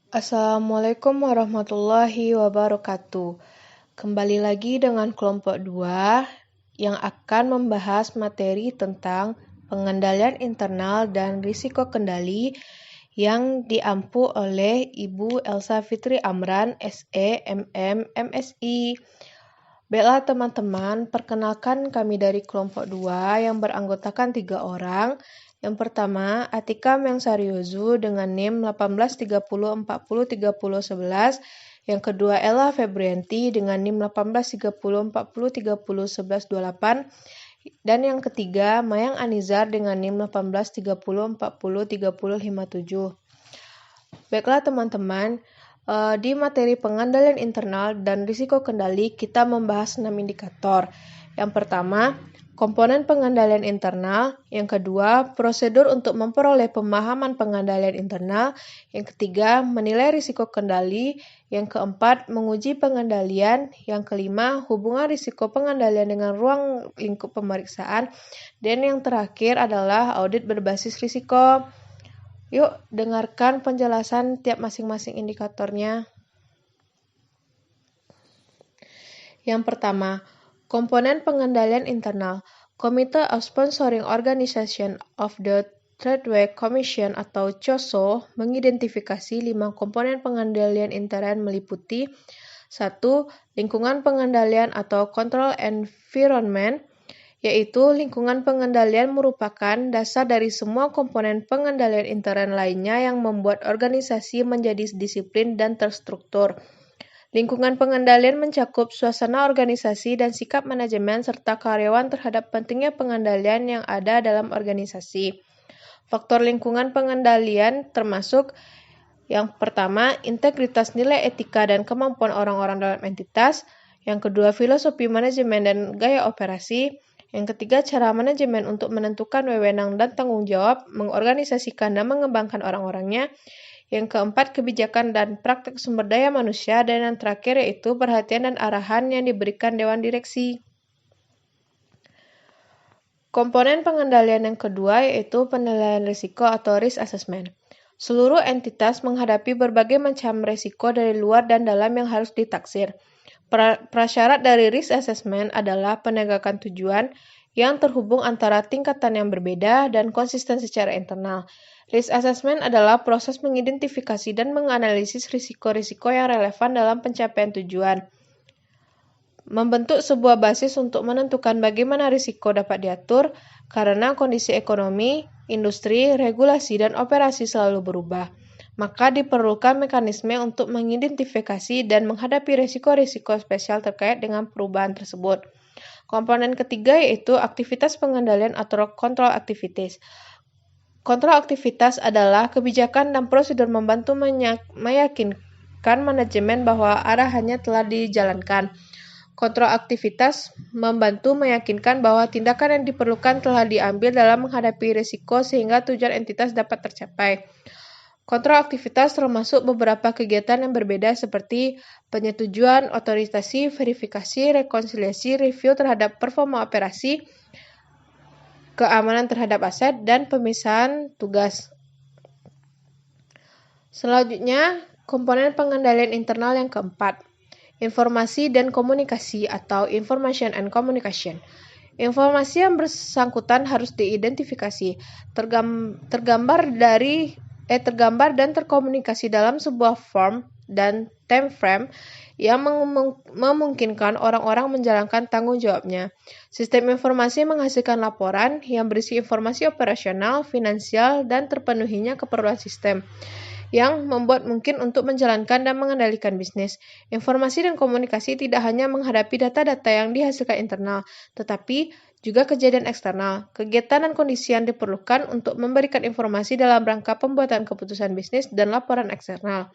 Assalamualaikum warahmatullahi wabarakatuh. Kembali lagi dengan kelompok 2 yang akan membahas materi tentang pengendalian internal dan risiko kendali yang diampu oleh Ibu Elsa Fitri Amran, SE, MM, MSI. Baiklah teman-teman, perkenalkan kami dari kelompok 2 yang beranggotakan 3 orang. Yang pertama, Atika Mengsariozu dengan NIM 1830403011. Yang kedua, Ella Febrianti dengan NIM 183040301128. Dan yang ketiga, Mayang Anizar dengan NIM 1830403057. Baiklah teman-teman, di materi pengendalian internal dan risiko kendali, kita membahas 6 indikator. Yang pertama, komponen pengendalian internal. Yang kedua, prosedur untuk memperoleh pemahaman pengendalian internal. Yang ketiga, menilai risiko kendali. Yang keempat, menguji pengendalian. Yang kelima, hubungan risiko pengendalian dengan ruang lingkup pemeriksaan. Dan yang terakhir adalah audit berbasis risiko. Yuk, dengarkan penjelasan tiap masing-masing indikatornya. Yang pertama, komponen pengendalian internal. Committee of Sponsoring Organization of the Tradeway Commission atau COSO mengidentifikasi 5 komponen pengendalian intern meliputi 1. Lingkungan pengendalian atau control environment, yaitu lingkungan pengendalian merupakan dasar dari semua komponen pengendalian intern lainnya yang membuat organisasi menjadi disiplin dan terstruktur. Lingkungan pengendalian mencakup suasana organisasi dan sikap manajemen serta karyawan terhadap pentingnya pengendalian yang ada dalam organisasi. Faktor lingkungan pengendalian termasuk yang pertama, integritas nilai etika dan kemampuan orang-orang dalam entitas. Yang kedua, filosofi manajemen dan gaya operasi. Yang ketiga, cara manajemen untuk menentukan wewenang dan tanggung jawab, mengorganisasikan dan mengembangkan orang-orangnya. Yang keempat, kebijakan dan praktek sumber daya manusia. Dan yang terakhir yaitu perhatian dan arahan yang diberikan Dewan Direksi. Komponen pengendalian yang kedua yaitu penilaian risiko atau risk assessment. Seluruh entitas menghadapi berbagai macam risiko dari luar dan dalam yang harus ditaksir. Prasyarat dari risk assessment adalah penegakan tujuan yang terhubung antara tingkatan yang berbeda dan konsisten secara internal. Risk assessment adalah proses mengidentifikasi dan menganalisis risiko-risiko yang relevan dalam pencapaian tujuan. Membentuk sebuah basis untuk menentukan bagaimana risiko dapat diatur karena kondisi ekonomi, industri, regulasi, dan operasi selalu berubah. Maka diperlukan mekanisme untuk mengidentifikasi dan menghadapi risiko-risiko spesial terkait dengan perubahan tersebut. Komponen ketiga yaitu aktivitas pengendalian atau control activities. Kontrol aktivitas adalah kebijakan dan prosedur membantu meyakinkan manajemen bahwa arahannya telah dijalankan. Kontrol aktivitas membantu meyakinkan bahwa tindakan yang diperlukan telah diambil dalam menghadapi risiko sehingga tujuan entitas dapat tercapai. Kontrol aktivitas termasuk beberapa kegiatan yang berbeda seperti penyetujuan, otorisasi, verifikasi, rekonsiliasi, review terhadap performa operasi, keamanan terhadap aset, dan pemisahan tugas. Selanjutnya, komponen pengendalian internal yang keempat. Informasi dan komunikasi atau information and communication. Informasi yang bersangkutan harus diidentifikasi, tergambar dan terkomunikasi dalam sebuah form dan time frame yang memungkinkan orang-orang menjalankan tanggung jawabnya. Sistem informasi menghasilkan laporan yang berisi informasi operasional, finansial, dan terpenuhinya keperluan sistem yang membuat mungkin untuk menjalankan dan mengendalikan bisnis. Informasi dan komunikasi tidak hanya menghadapi data-data yang dihasilkan internal, tetapi juga kejadian eksternal, kegiatan dan kondisi yang diperlukan untuk memberikan informasi dalam rangka pembuatan keputusan bisnis dan laporan eksternal.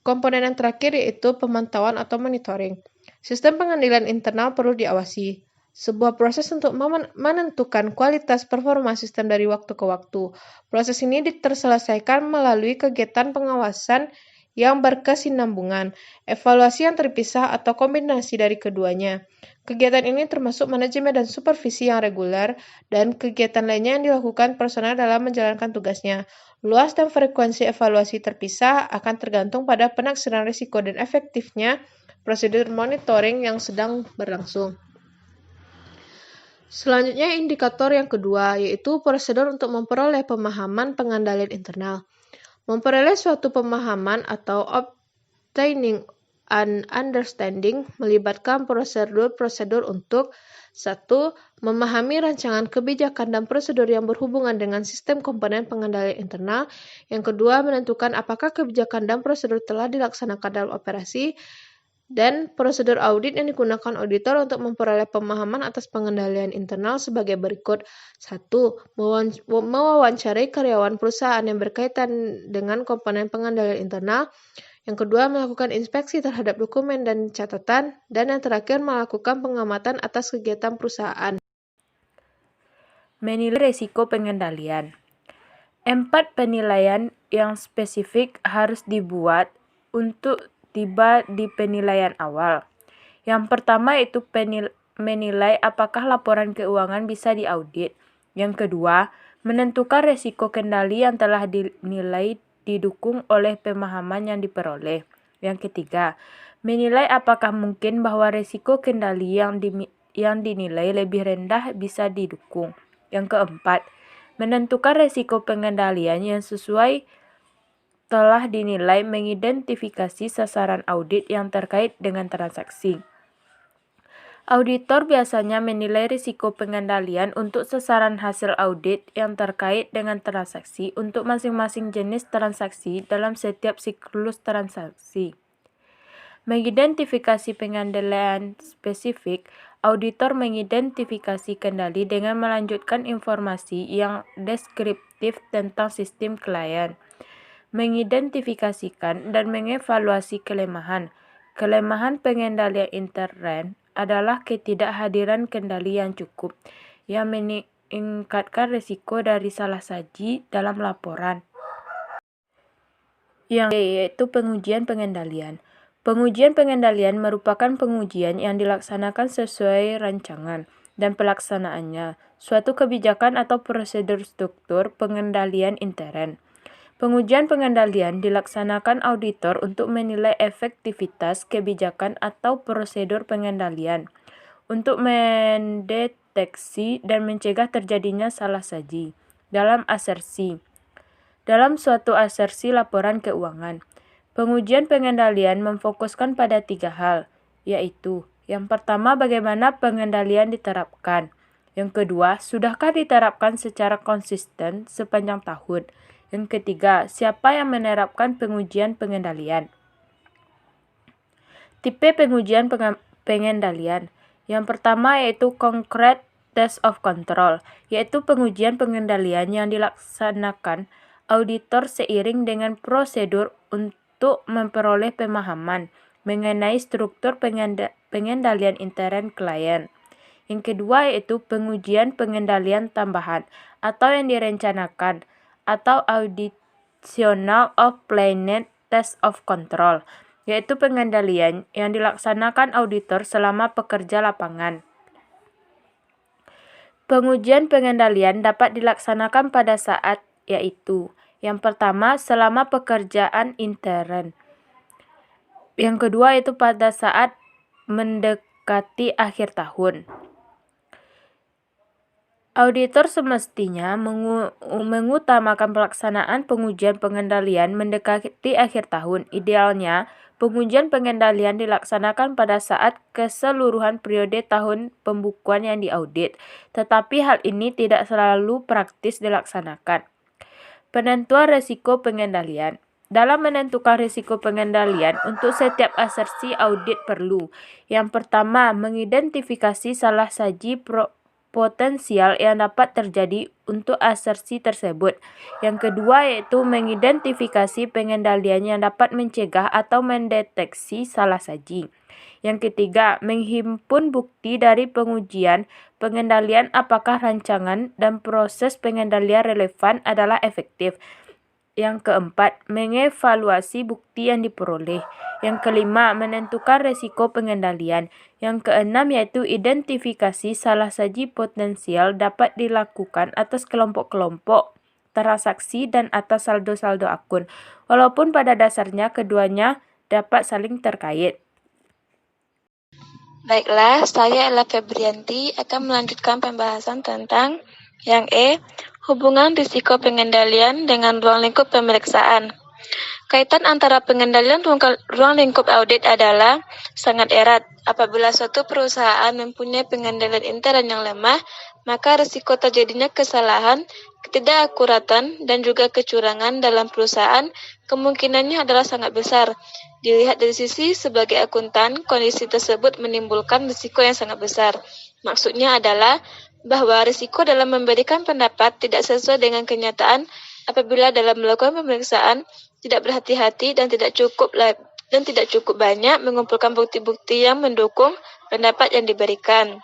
Komponen yang terakhir yaitu pemantauan atau monitoring. Sistem pengendalian internal perlu diawasi. Sebuah proses untuk menentukan kualitas performa sistem dari waktu ke waktu. Proses ini terselesaikan melalui kegiatan pengawasan yang berkesinambungan, evaluasi yang terpisah atau kombinasi dari keduanya. Kegiatan ini termasuk manajemen dan supervisi yang reguler, dan kegiatan lainnya yang dilakukan personel dalam menjalankan tugasnya. Luas dan frekuensi evaluasi terpisah akan tergantung pada penaksiran risiko dan efektifnya prosedur monitoring yang sedang berlangsung. Selanjutnya indikator yang kedua, yaitu prosedur untuk memperoleh pemahaman pengendalian internal. Memperoleh suatu pemahaman atau obtaining an understanding melibatkan prosedur-prosedur untuk 1. Memahami rancangan kebijakan dan prosedur yang berhubungan dengan sistem komponen pengendalian internal. Yang kedua, menentukan apakah kebijakan dan prosedur telah dilaksanakan dalam operasi, dan prosedur audit yang digunakan auditor untuk memperoleh pemahaman atas pengendalian internal sebagai berikut. 1. Mewawancarai karyawan perusahaan yang berkaitan dengan komponen pengendalian internal. Yang kedua, melakukan inspeksi terhadap dokumen dan catatan. Dan yang terakhir, melakukan pengamatan atas kegiatan perusahaan. Menilai risiko pengendalian. 4 penilaian yang spesifik harus dibuat untuk tiba di penilaian awal. Yang pertama itu menilai apakah laporan keuangan bisa diaudit. Yang kedua, menentukan risiko kendali yang telah dinilai didukung oleh pemahaman yang diperoleh. Yang ketiga, menilai apakah mungkin bahwa risiko kendali yang dinilai lebih rendah bisa didukung. Yang keempat, menentukan risiko pengendalian yang sesuai telah dinilai mengidentifikasi sasaran audit yang terkait dengan transaksi. Auditor biasanya menilai risiko pengendalian untuk sasaran hasil audit yang terkait dengan transaksi untuk masing-masing jenis transaksi dalam setiap siklus transaksi. Mengidentifikasi pengendalian spesifik, auditor mengidentifikasi kendali dengan melanjutkan informasi yang deskriptif tentang sistem klien, mengidentifikasikan dan mengevaluasi kelemahan. Kelemahan pengendalian intern adalah ketidakhadiran kendali yang cukup, yang meningkatkan risiko dari salah saji dalam laporan. Yang yaitu pengujian pengendalian. Pengujian pengendalian merupakan pengujian yang dilaksanakan sesuai rancangan dan pelaksanaannya, suatu kebijakan atau prosedur struktur pengendalian intern. Pengujian pengendalian dilaksanakan auditor untuk menilai efektivitas kebijakan atau prosedur pengendalian, untuk mendeteksi dan mencegah terjadinya salah saji dalam asersi. Dalam suatu asersi laporan keuangan, pengujian pengendalian memfokuskan pada 3 hal, yaitu yang pertama, bagaimana pengendalian diterapkan. Yang kedua, sudahkah diterapkan secara konsisten sepanjang tahun. Yang ketiga, siapa yang menerapkan pengujian pengendalian. Tipe pengujian pengendalian. Yang pertama yaitu concrete test of control, yaitu pengujian pengendalian yang dilaksanakan auditor seiring dengan prosedur untuk memperoleh pemahaman mengenai struktur pengendalian intern klien. Yang kedua yaitu pengujian pengendalian tambahan atau yang direncanakan, atau Additional of Planned Test of Control, yaitu pengendalian yang dilaksanakan auditor selama pekerja lapangan. Pengujian pengendalian dapat dilaksanakan pada saat, yaitu yang pertama, selama pekerjaan intern. Yang kedua itu pada saat mendekati akhir tahun. Auditor semestinya mengutamakan pelaksanaan pengujian pengendalian mendekati akhir tahun. Idealnya, pengujian pengendalian dilaksanakan pada saat keseluruhan periode tahun pembukuan yang diaudit, tetapi hal ini tidak selalu praktis dilaksanakan. Penentuan risiko pengendalian. Dalam menentukan risiko pengendalian untuk setiap asersi audit perlu. Yang pertama, mengidentifikasi salah saji potensial yang dapat terjadi untuk asersi tersebut. Yang kedua yaitu mengidentifikasi pengendalian yang dapat mencegah atau mendeteksi salah saji. Yang ketiga, menghimpun bukti dari pengujian pengendalian apakah rancangan dan proses pengendalian relevan adalah efektif. Yang keempat, mengevaluasi bukti yang diperoleh. Yang kelima, menentukan resiko pengendalian. Yang keenam yaitu identifikasi salah saji potensial dapat dilakukan atas kelompok-kelompok transaksi dan atas saldo-saldo akun, walaupun pada dasarnya keduanya dapat saling terkait. Baiklah, saya Ella Febrianti akan melanjutkan pembahasan tentang yang hubungan risiko pengendalian dengan ruang lingkup pemeriksaan. Kaitan antara pengendalian ruang lingkup audit adalah sangat erat. Apabila suatu perusahaan mempunyai pengendalian intern yang lemah, maka risiko terjadinya kesalahan, ketidakakuratan, dan juga kecurangan dalam perusahaan kemungkinannya adalah sangat besar. Dilihat dari sisi sebagai akuntan, kondisi tersebut menimbulkan risiko yang sangat besar. Maksudnya adalah bahwa risiko dalam memberikan pendapat tidak sesuai dengan kenyataan apabila dalam melakukan pemeriksaan tidak berhati-hati dan tidak cukup banyak mengumpulkan bukti-bukti yang mendukung pendapat yang diberikan.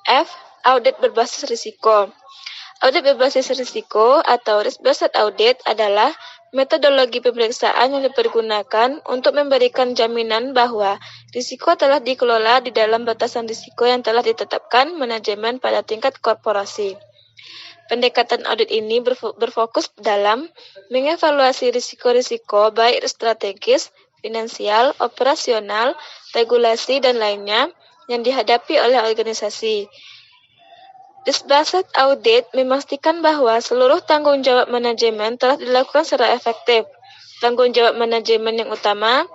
F. Audit berbasis risiko. Audit berbasis risiko atau risk-based audit adalah metodologi pemeriksaan yang dipergunakan untuk memberikan jaminan bahwa risiko telah dikelola di dalam batasan risiko yang telah ditetapkan manajemen pada tingkat korporasi. Pendekatan audit ini berfokus dalam mengevaluasi risiko-risiko baik strategis, finansial, operasional, regulasi, dan lainnya yang dihadapi oleh organisasi. Risk-based audit memastikan bahwa seluruh tanggung jawab manajemen telah dilakukan secara efektif. Tanggung jawab manajemen yang utama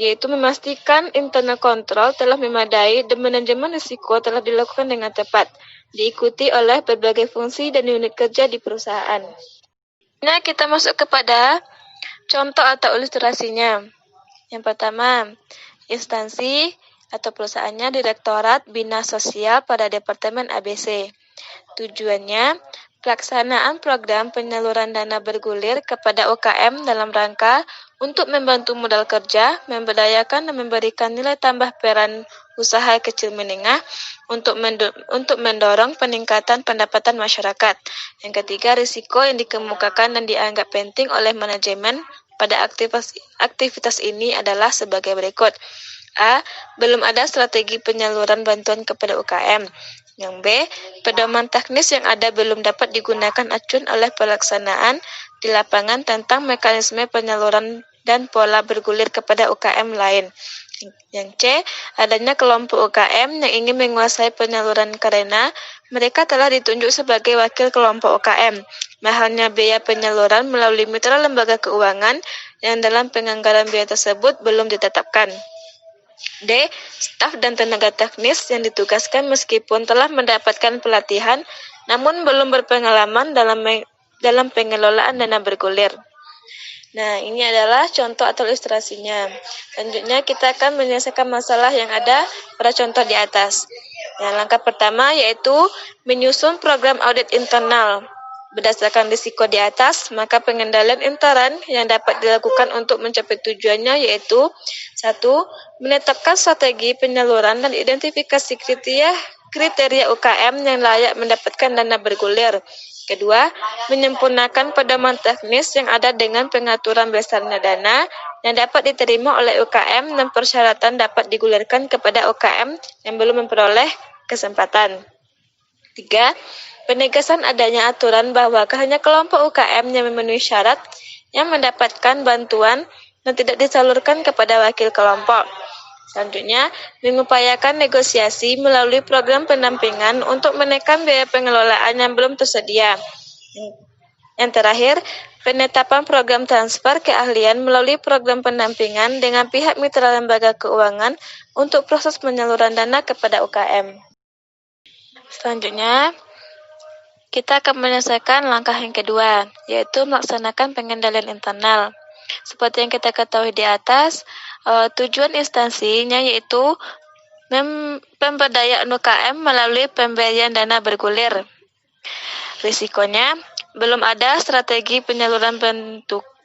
yaitu memastikan internal control telah memadai dan manajemen risiko telah dilakukan dengan tepat, diikuti oleh berbagai fungsi dan unit kerja di perusahaan. Nah, kita masuk kepada contoh atau ilustrasinya. Yang pertama, instansi atau perusahaannya Direktorat Bina Sosial pada Departemen ABC. Tujuannya, pelaksanaan program penyaluran dana bergulir kepada UKM dalam rangka untuk membantu modal kerja, memberdayakan dan memberikan nilai tambah peran usaha kecil menengah untuk mendorong peningkatan pendapatan masyarakat. Yang ketiga, risiko yang dikemukakan dan dianggap penting oleh manajemen pada aktivitas ini adalah sebagai berikut. A. Belum ada strategi penyaluran bantuan kepada UKM. Yang B. Pedoman teknis yang ada belum dapat digunakan acuan oleh pelaksanaan di lapangan tentang mekanisme penyaluran dan pola bergulir kepada UKM lain. Yang C. Adanya kelompok UKM yang ingin menguasai penyaluran karena mereka telah ditunjuk sebagai wakil kelompok UKM. Mahalnya biaya penyaluran melalui mitra lembaga keuangan yang dalam penganggaran biaya tersebut belum ditetapkan. D. Staf dan tenaga teknis yang ditugaskan meskipun telah mendapatkan pelatihan namun belum berpengalaman dalam pengelolaan dana bergulir. Nah, ini adalah contoh atau ilustrasinya. Selanjutnya kita akan menyelesaikan masalah yang ada pada contoh di atas. Nah, langkah pertama yaitu menyusun program audit internal. Berdasarkan risiko di atas, maka pengendalian intern yang dapat dilakukan untuk mencapai tujuannya yaitu 1. Menetapkan strategi penyaluran dan identifikasi kriteria UKM yang layak mendapatkan dana bergulir. Kedua, menyempurnakan pedoman teknis yang ada dengan pengaturan besarnya dana yang dapat diterima oleh UKM dan persyaratan dapat digulirkan kepada UKM yang belum memperoleh kesempatan. 3. Penegasan adanya aturan bahwa hanya kelompok UKM yang memenuhi syarat yang mendapatkan bantuan dan tidak disalurkan kepada wakil kelompok. Selanjutnya, mengupayakan negosiasi melalui program pendampingan untuk menekan biaya pengelolaan yang belum tersedia. Yang terakhir, penetapan program transfer keahlian melalui program pendampingan dengan pihak mitra lembaga keuangan untuk proses penyaluran dana kepada UKM. Selanjutnya, kita akan menyelesaikan langkah yang kedua, yaitu melaksanakan pengendalian internal. Seperti yang kita ketahui di atas, tujuan instansinya yaitu pemberdayaan UKM melalui pemberian dana bergulir. Risikonya, belum ada strategi penyaluran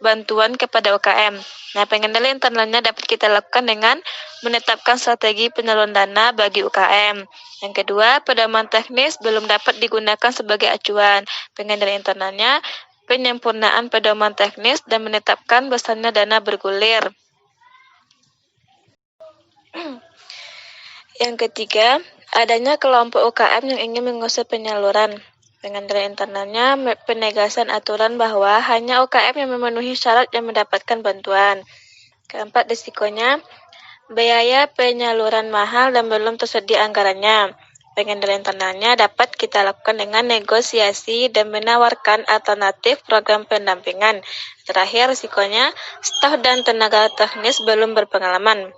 bantuan kepada UKM. Nah, pengendalian internalnya dapat kita lakukan dengan menetapkan strategi penyaluran dana bagi UKM. Yang kedua, pedoman teknis belum dapat digunakan sebagai acuan. Pengendalian internalnya penyempurnaan pedoman teknis, dan menetapkan besarnya dana bergulir. Yang ketiga, adanya kelompok UKM yang ingin mengusut penyaluran. Pengendalian internalnya penegasan aturan bahwa hanya UKM yang memenuhi syarat yang mendapatkan bantuan. Keempat, risikonya biaya penyaluran mahal dan belum tersedia anggarannya. Pengendalian internalnya dapat kita lakukan dengan negosiasi dan menawarkan alternatif program pendampingan. Terakhir, risikonya staf dan tenaga teknis belum berpengalaman.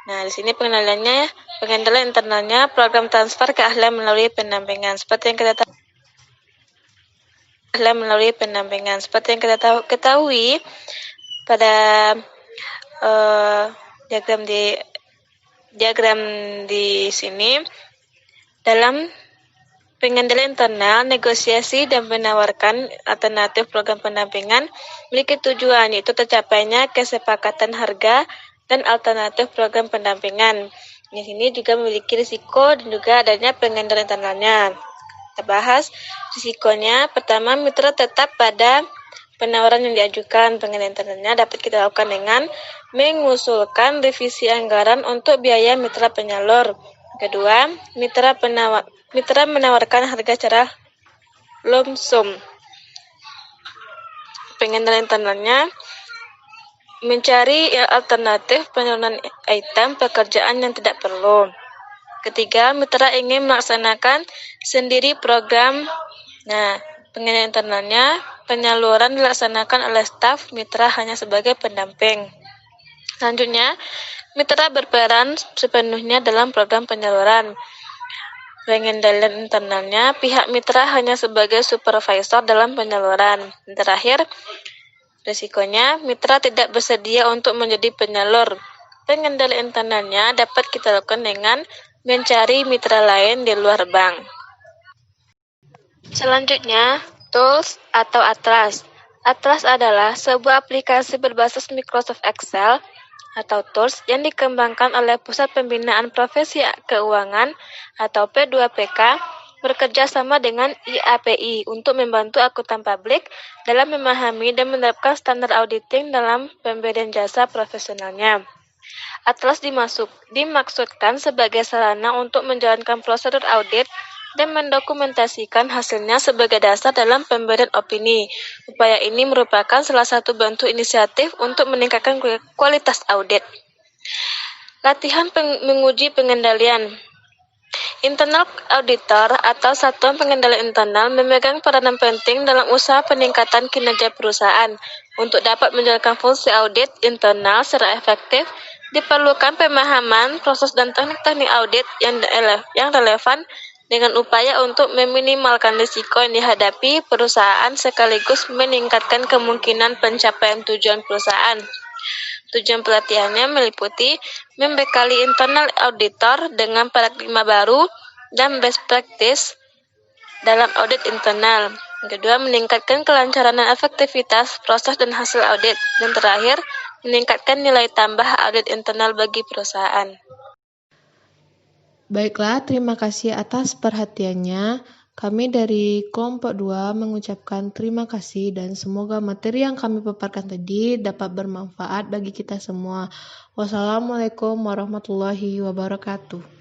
Nah, di sini pengendalian internalnya program transfer keahlian melalui pendampingan. Seperti yang kita ketahui pada diagram di sini, dalam pengendalian internal, negosiasi dan menawarkan alternatif program pendampingan memiliki tujuan, yaitu tercapainya kesepakatan harga dan alternatif program pendampingan. Di sini juga memiliki risiko dan juga adanya pengendalian internalnya. Kita bahas risikonya. Pertama, mitra tetap pada penawaran yang diajukan. Pengendalian internalnya dapat kita lakukan dengan mengusulkan revisi anggaran untuk biaya mitra penyalur. Kedua, mitra menawarkan harga secara lump sum. Pengendalian internalnya mencari alternatif penurunan item pekerjaan yang tidak perlu. Ketiga, mitra ingin melaksanakan sendiri program. Nah, pengendalian internalnya penyaluran dilaksanakan oleh staf, mitra hanya sebagai pendamping. Selanjutnya, mitra berperan sepenuhnya dalam program penyaluran. Pengendalian internalnya, pihak mitra hanya sebagai supervisor dalam penyaluran. Terakhir, risikonya mitra tidak bersedia untuk menjadi penyalur. Pengendalian internalnya dapat kita lakukan dengan mencari mitra lain di luar bank. Selanjutnya, tools atau Atlas. Atlas adalah sebuah aplikasi berbasis Microsoft Excel atau tools yang dikembangkan oleh Pusat Pembinaan Profesi Keuangan atau P2PK bekerja sama dengan IAPI untuk membantu akuntan publik dalam memahami dan menerapkan standar auditing dalam pemberian jasa profesionalnya. Atlas dimaksudkan sebagai sarana untuk menjalankan prosedur audit dan mendokumentasikan hasilnya sebagai dasar dalam pemberian opini. Upaya ini merupakan salah satu bentuk inisiatif untuk meningkatkan kualitas audit. Latihan menguji pengendalian. Internal auditor atau satuan pengendalian internal memegang peranan penting dalam usaha peningkatan kinerja perusahaan. Untuk dapat menjalankan fungsi audit internal secara efektif, diperlukan pemahaman proses dan teknik-teknik audit yang relevan dengan upaya untuk meminimalkan risiko yang dihadapi perusahaan sekaligus meningkatkan kemungkinan pencapaian tujuan perusahaan. Tujuan pelatihannya meliputi membekali internal auditor dengan paradigma baru dan best practice dalam audit internal. Kedua, meningkatkan kelancaran dan efektivitas proses dan hasil audit. Dan terakhir, meningkatkan nilai tambah audit internal bagi perusahaan. Baiklah, terima kasih atas perhatiannya. Kami dari kelompok 2 mengucapkan terima kasih dan semoga materi yang kami paparkan tadi dapat bermanfaat bagi kita semua. Wassalamualaikum warahmatullahi wabarakatuh.